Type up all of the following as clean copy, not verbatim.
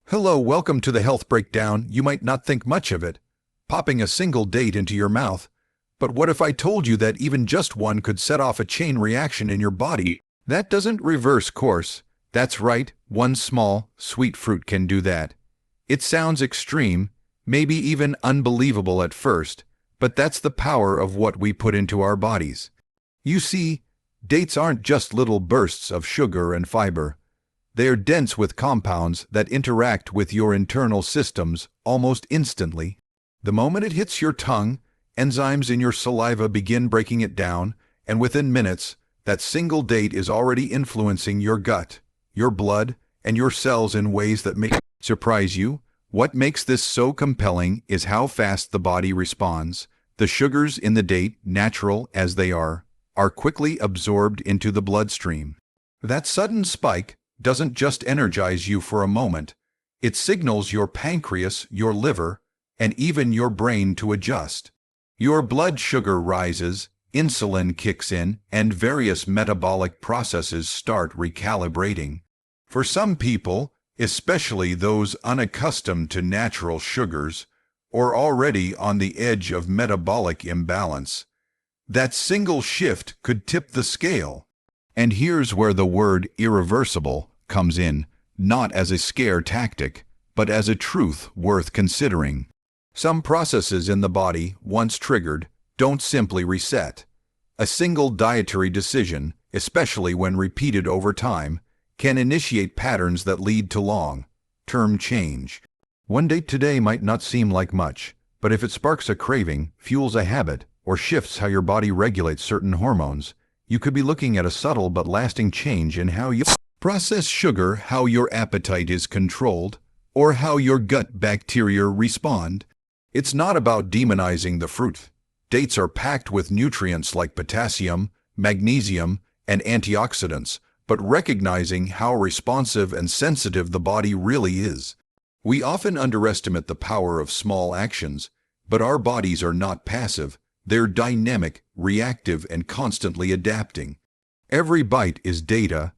Hello, welcome to the Health Breakdown. You might not think much of it, popping a single date into your mouth. But what if I told you that even just one could set off a chain reaction in your body? That doesn't reverse course. That's right, one small, sweet fruit can do that. It sounds extreme, maybe even unbelievable at first, but that's the power of what we put into our bodies. You see, dates aren't just little bursts of sugar and fiber. They are dense with compounds that interact with your internal systems almost instantly. The moment it hits your tongue, enzymes in your saliva begin breaking it down, and within minutes, that single date is already influencing your gut, your blood, and your cells in ways that may surprise you. What makes this so compelling is how fast the body responds. The sugars in the date, natural as they are quickly absorbed into the bloodstream. That sudden spike doesn't just energize you for a moment. It signals your pancreas, your liver, and even your brain to adjust. Your blood sugar rises, insulin kicks in, and various metabolic processes start recalibrating. For some people, especially those unaccustomed to natural sugars or already on the edge of metabolic imbalance, that single shift could tip the scale. And here's where the word irreversible comes in, not as a scare tactic, but as a truth worth considering. Some processes in the body, once triggered, don't simply reset. A single dietary decision, especially when repeated over time, can initiate patterns that lead to long-term change. One date today might not seem like much, but if it sparks a craving, fuels a habit, or shifts how your body regulates certain hormones, you could be looking at a subtle but lasting change in how you process sugar, how your appetite is controlled, or how your gut bacteria respond. It's not about demonizing the fruit. Dates are packed with nutrients like potassium, magnesium, and antioxidants, but recognizing how responsive and sensitive the body really is. We often underestimate the power of small actions, but our bodies are not passive. They're dynamic, reactive, and constantly adapting. Every bite is data,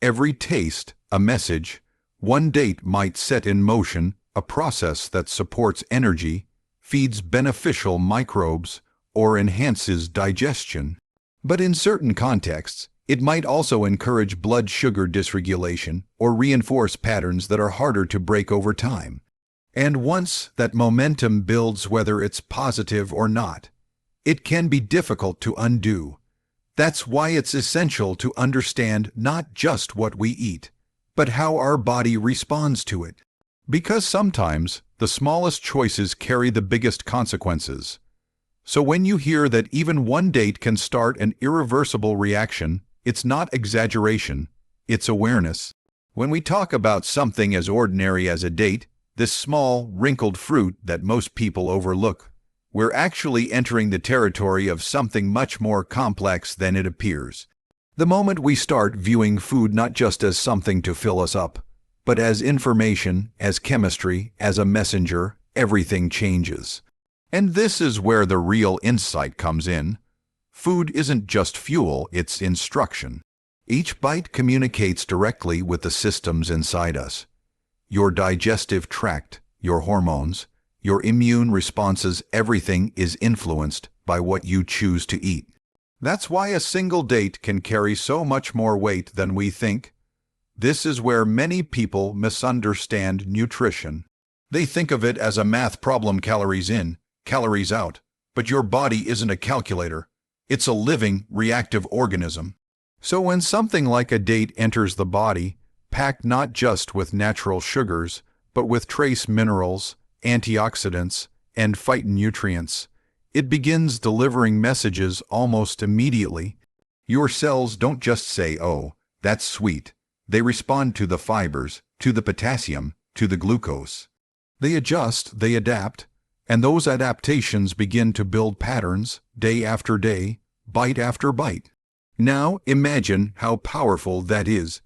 every taste a message. One date might set in motion a process that supports energy, feeds beneficial microbes, or enhances digestion. But in certain contexts, it might also encourage blood sugar dysregulation or reinforce patterns that are harder to break over time. And once that momentum builds, whether it's positive or not, it can be difficult to undo. That's why it's essential to understand not just what we eat, but how our body responds to it. Because sometimes the smallest choices carry the biggest consequences. So when you hear that even one date can start an irreversible reaction, it's not exaggeration, it's awareness. When we talk about something as ordinary as a date, this small, wrinkled fruit that most people overlook, we're actually entering the territory of something much more complex than it appears. The moment we start viewing food not just as something to fill us up, but as information, as chemistry, as a messenger, everything changes. And this is where the real insight comes in. Food isn't just fuel, it's instruction. Each bite communicates directly with the systems inside us. Your digestive tract, your hormones, your immune responses, everything is influenced by what you choose to eat. That's why a single date can carry so much more weight than we think. This is where many people misunderstand nutrition. They think of it as a math problem: calories in, calories out. But your body isn't a calculator. It's a living, reactive organism. So when something like a date enters the body, packed not just with natural sugars, but with trace minerals, antioxidants, and phytonutrients, it begins delivering messages almost immediately. Your cells don't just say, "Oh, that's sweet." They respond to the fibers, to the potassium, to the glucose. They adjust, they adapt, and those adaptations begin to build patterns, day after day, bite after bite. Now imagine how powerful that is.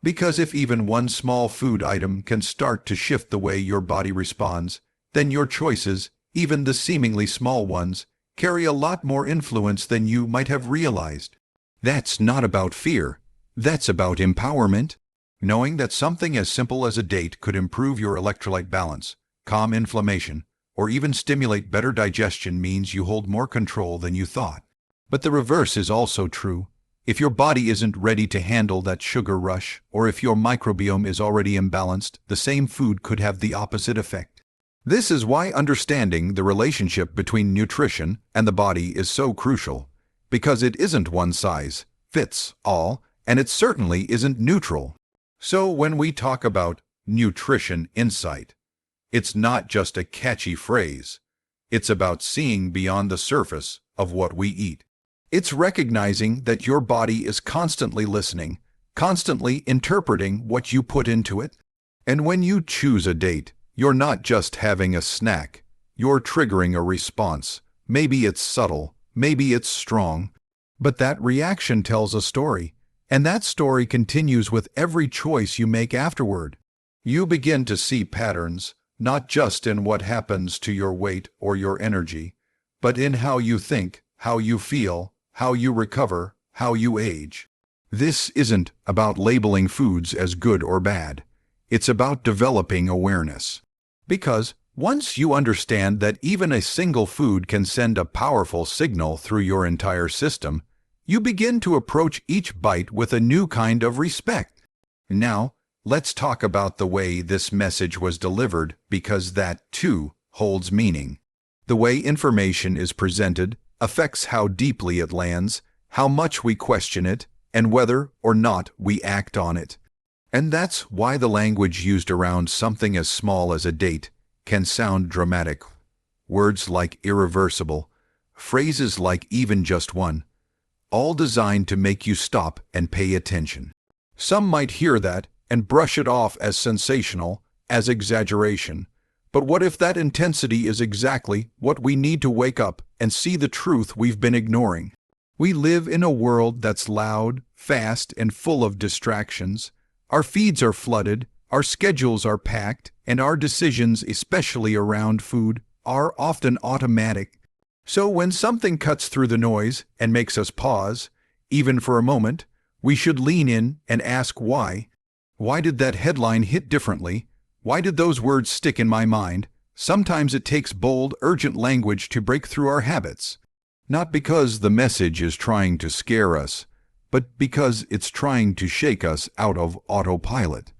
Because if even one small food item can start to shift the way your body responds, then your choices, even the seemingly small ones, carry a lot more influence than you might have realized. That's not about fear. That's about empowerment. Knowing that something as simple as a date could improve your electrolyte balance, calm inflammation, or even stimulate better digestion means you hold more control than you thought. But the reverse is also true. If your body isn't ready to handle that sugar rush, or if your microbiome is already imbalanced, the same food could have the opposite effect. This is why understanding the relationship between nutrition and the body is so crucial, because it isn't one size fits all, and it certainly isn't neutral. So when we talk about nutrition insight, it's not just a catchy phrase. It's about seeing beyond the surface of what we eat. It's recognizing that your body is constantly listening, constantly interpreting what you put into it. And when you choose a date, you're not just having a snack. You're triggering a response. Maybe it's subtle, maybe it's strong, but that reaction tells a story. And that story continues with every choice you make afterward. You begin to see patterns, not just in what happens to your weight or your energy, but in how you think, how you feel, how you recover, how you age. This isn't about labeling foods as good or bad. It's about developing awareness. Because once you understand that even a single food can send a powerful signal through your entire system, you begin to approach each bite with a new kind of respect. Now, let's talk about the way this message was delivered, because that, too, holds meaning. The way information is presented affects how deeply it lands, how much we question it, and whether or not we act on it. And that's why the language used around something as small as a date can sound dramatic. Words like irreversible, phrases like even just one, all designed to make you stop and pay attention. Some might hear that and brush it off as sensational, as exaggeration. But what if that intensity is exactly what we need to wake up and see the truth we've been ignoring? We live in a world that's loud, fast, and full of distractions. Our feeds are flooded, our schedules are packed, and our decisions, especially around food, are often automatic. So when something cuts through the noise and makes us pause, even for a moment, we should lean in and ask why. Why did that headline hit differently? Why did those words stick in my mind? Sometimes it takes bold, urgent language to break through our habits. Not because the message is trying to scare us, but because it's trying to shake us out of autopilot.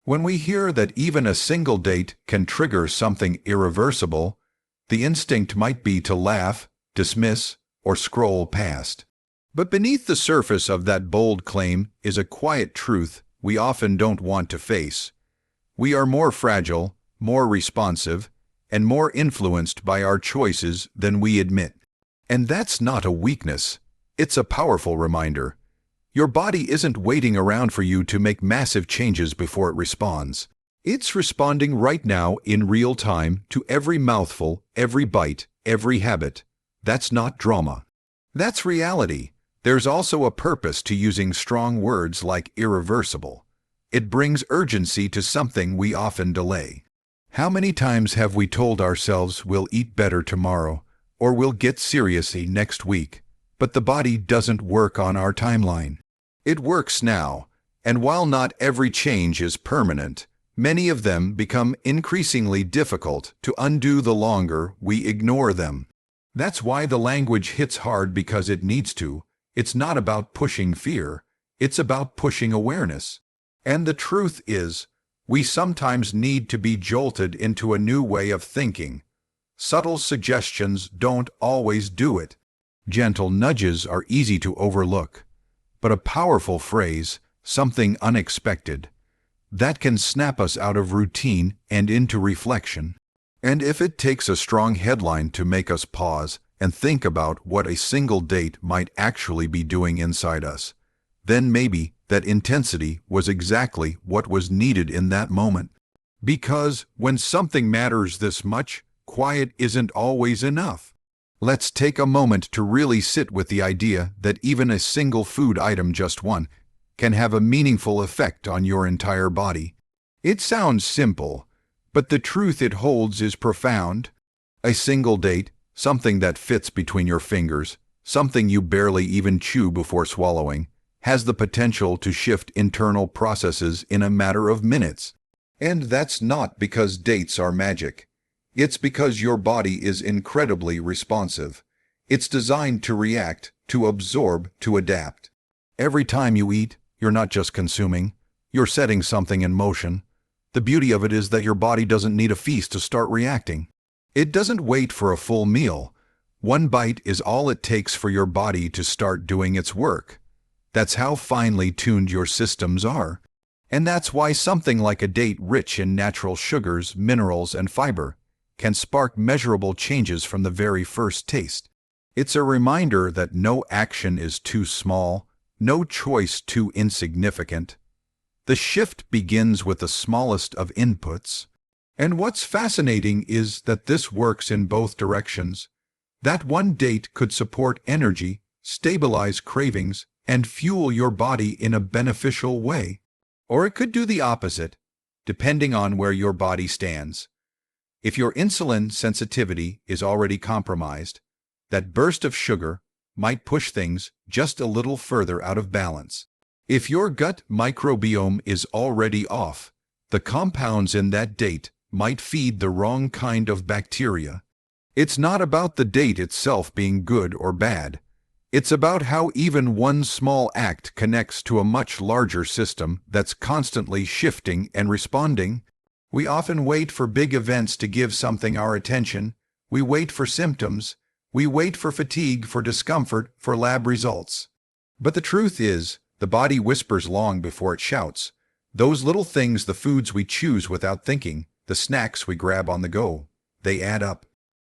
When we hear that even a single date can trigger something irreversible, the instinct might be to laugh, dismiss, or scroll past. But beneath the surface of that bold claim is a quiet truth we often don't want to face. We are more fragile, more responsive, and more influenced by our choices than we admit. And that's not a weakness. It's a powerful reminder. Your body isn't waiting around for you to make massive changes before it responds. It's responding right now in real time to every mouthful, every bite, every habit. That's not drama. That's reality. There's also a purpose to using strong words like irreversible. It brings urgency to something we often delay. How many times have we told ourselves we'll eat better tomorrow, or we'll get seriously next week, but the body doesn't work on our timeline? It works now, and while not every change is permanent, many of them become increasingly difficult to undo the longer we ignore them. That's why the language hits hard, because it needs to. It's not about pushing fear, it's about pushing awareness. And the truth is, we sometimes need to be jolted into a new way of thinking. Subtle suggestions don't always do it. Gentle nudges are easy to overlook. But a powerful phrase, something unexpected, that can snap us out of routine and into reflection. And if it takes a strong headline to make us pause and think about what a single date might actually be doing inside us, then maybe that intensity was exactly what was needed in that moment. Because when something matters this much, quiet isn't always enough. Let's take a moment to really sit with the idea that even a single food item, just one, can have a meaningful effect on your entire body. It sounds simple, but the truth it holds is profound. A single date, something that fits between your fingers, something you barely even chew before swallowing, has the potential to shift internal processes in a matter of minutes. And that's not because dates are magic. It's because your body is incredibly responsive. It's designed to react, to absorb, to adapt. Every time you eat, you're not just consuming, you're setting something in motion. The beauty of it is that your body doesn't need a feast to start reacting. It doesn't wait for a full meal. One bite is all it takes for your body to start doing its work. That's how finely tuned your systems are. And that's why something like a date rich in natural sugars, minerals, and fiber can spark measurable changes from the very first taste. It's a reminder that no action is too small, no choice too insignificant. The shift begins with the smallest of inputs. And what's fascinating is that this works in both directions. That one date could support energy, stabilize cravings, and fuel your body in a beneficial way. Or it could do the opposite, depending on where your body stands. If your insulin sensitivity is already compromised, that burst of sugar might push things just a little further out of balance. If your gut microbiome is already off, the compounds in that date might feed the wrong kind of bacteria. It's not about the date itself being good or bad. It's about how even one small act connects to a much larger system that's constantly shifting and responding. We often wait for big events to give something our attention. We wait for symptoms. We wait for fatigue, for discomfort, for lab results. But the truth is, the body whispers long before it shouts. Those little things, the foods we choose without thinking, the snacks we grab on the go, they add up.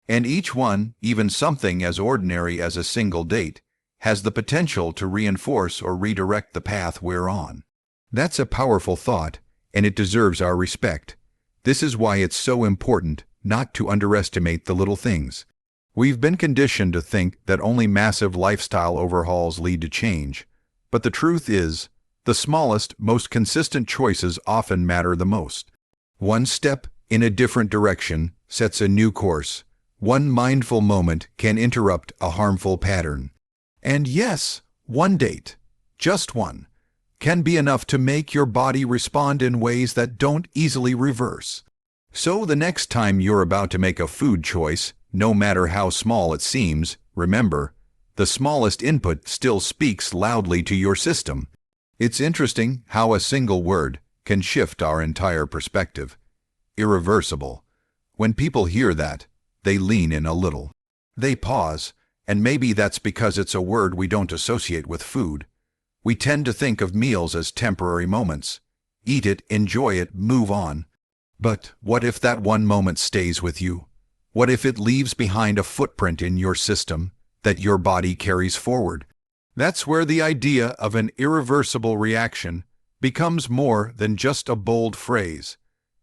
And each one, even something as ordinary as a single date, has the potential to reinforce or redirect the path we're on. That's a powerful thought, and it deserves our respect. This is why it's so important not to underestimate the little things. We've been conditioned to think that only massive lifestyle overhauls lead to change. But the truth is, the smallest, most consistent choices often matter the most. One step in a different direction sets a new course. One mindful moment can interrupt a harmful pattern. And yes, one date, just one, can be enough to make your body respond in ways that don't easily reverse. So the next time you're about to make a food choice, no matter how small it seems, remember, the smallest input still speaks loudly to your system. It's interesting how a single word can shift our entire perspective. Irreversible. When people hear that, they lean in a little. They pause, and maybe that's because it's a word we don't associate with food. We tend to think of meals as temporary moments. Eat it, enjoy it, move on. But what if that one moment stays with you? What if it leaves behind a footprint in your system that your body carries forward? That's where the idea of an irreversible reaction becomes more than just a bold phrase.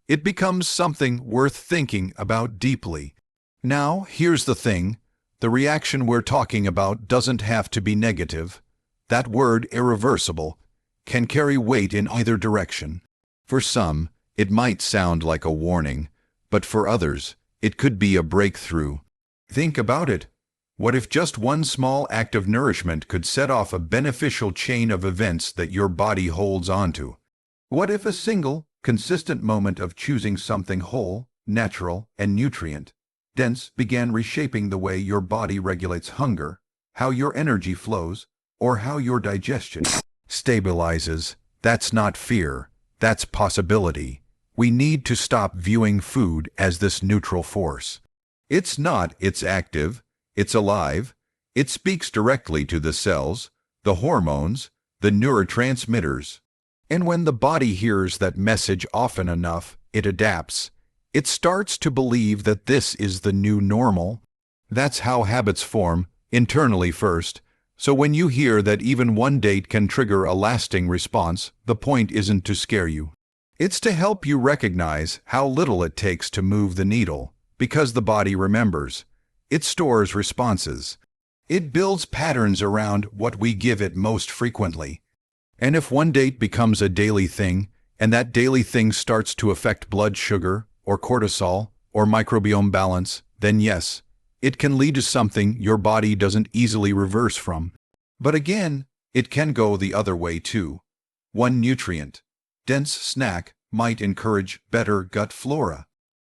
It becomes something worth thinking about deeply. Now, here's the thing. The reaction we're talking about doesn't have to be negative. That word, irreversible, can carry weight in either direction. For some, it might sound like a warning, but for others, it could be a breakthrough. Think about it. What if just one small act of nourishment could set off a beneficial chain of events that your body holds onto? What if a single, consistent moment of choosing something whole, natural, and nutrient-dense began reshaping the way your body regulates hunger, how your energy flows, or how your digestion stabilizes? That's not fear. That's possibility. We need to stop viewing food as this neutral force. It's not. It's active. It's alive. It speaks directly to the cells, the hormones, the neurotransmitters. And when the body hears that message often enough, it adapts. It starts to believe that this is the new normal. That's how habits form, internally first. So when you hear that even one date can trigger a lasting response, the point isn't to scare you. It's to help you recognize how little it takes to move the needle, because the body remembers. It stores responses. It builds patterns around what we give it most frequently. And if one date becomes a daily thing, and that daily thing starts to affect blood sugar, or cortisol, or microbiome balance, then yes, it can lead to something your body doesn't easily reverse from. But again, It can go the other way too. One nutrient-dense snack might encourage better gut flora.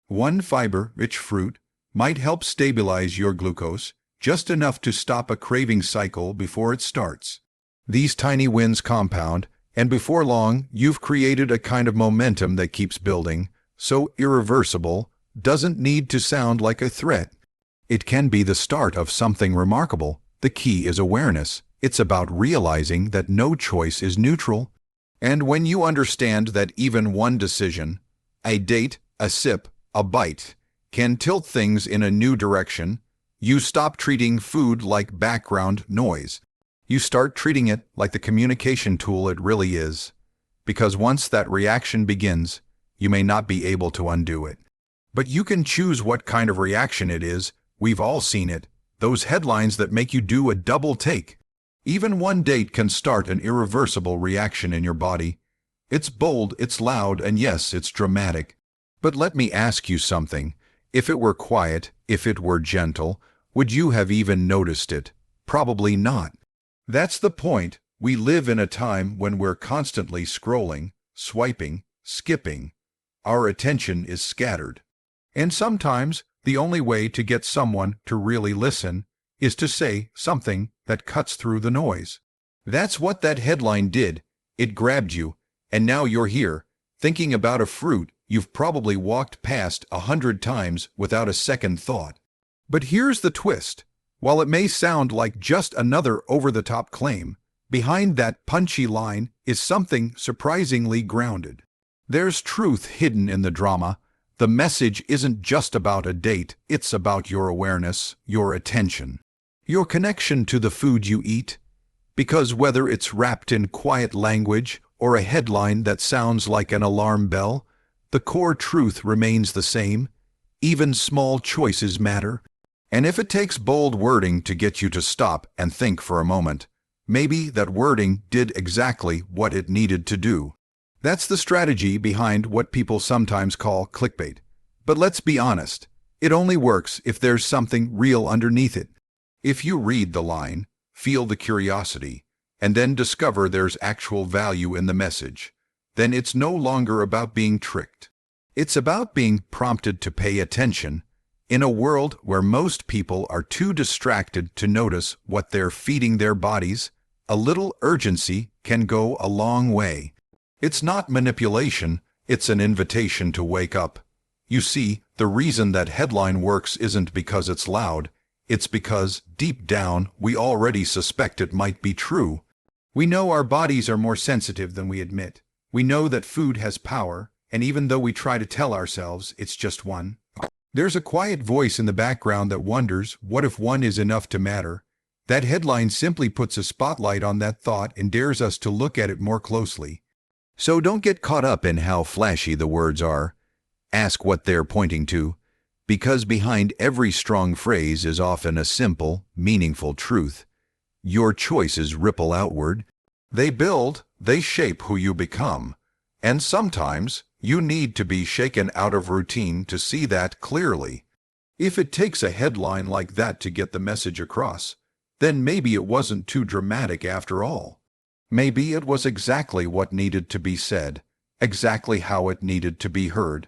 One fiber-rich fruit might help stabilize your glucose, just enough to stop a craving cycle before it starts. These tiny wins compound, and before long, you've created a kind of momentum that keeps building, so irreversible doesn't need to sound like a threat. It can be the start of something remarkable. The key is awareness. It's about realizing that no choice is neutral. And when you understand that even one decision, a date, a sip, a bite, can tilt things in a new direction, you stop treating food like background noise. You start treating it like the communication tool it really is. Because once that reaction begins, you may not be able to undo it. But you can choose what kind of reaction it is. We've all seen it. Those headlines that make you do a double take. Even one date can start an irreversible reaction in your body. It's bold, it's loud, and yes, it's dramatic. But let me ask you something. If it were quiet, if it were gentle, would you have even noticed it? Probably not. That's the point. We live in a time when we're constantly scrolling, swiping, skipping. Our attention is scattered. And sometimes the only way to get someone to really listen is to say something that cuts through the noise. That's what that headline did. It grabbed you, and now you're here, thinking about a fruit you've probably walked past 100 times without a second thought. But here's the twist. While it may sound like just another over-the-top claim, behind that punchy line is something surprisingly grounded. There's truth hidden in the drama. The message isn't just about a date, it's about your awareness, your attention, your connection to the food you eat. Because whether it's wrapped in quiet language or a headline that sounds like an alarm bell, the core truth remains the same. Even small choices matter. And if it takes bold wording to get you to stop and think for a moment, maybe that wording did exactly what it needed to do. That's the strategy behind what people sometimes call clickbait. But let's be honest, it only works if there's something real underneath it. If you read the line, feel the curiosity, and then discover there's actual value in the message, then it's no longer about being tricked. It's about being prompted to pay attention. In a world where most people are too distracted to notice what they're feeding their bodies, a little urgency can go a long way. It's not manipulation, it's an invitation to wake up. You see, the reason that headline works isn't because it's loud, it's because, deep down, we already suspect it might be true. We know our bodies are more sensitive than we admit. We know that food has power, and even though we try to tell ourselves it's just one, there's a quiet voice in the background that wonders, what if one is enough to matter? That headline simply puts a spotlight on that thought and dares us to look at it more closely. So don't get caught up in how flashy the words are. Ask what they're pointing to, because behind every strong phrase is often a simple, meaningful truth. Your choices ripple outward. They build, they shape who you become. And sometimes, you need to be shaken out of routine to see that clearly. If it takes a headline like that to get the message across, then maybe it wasn't too dramatic after all. Maybe it was exactly what needed to be said, exactly how it needed to be heard.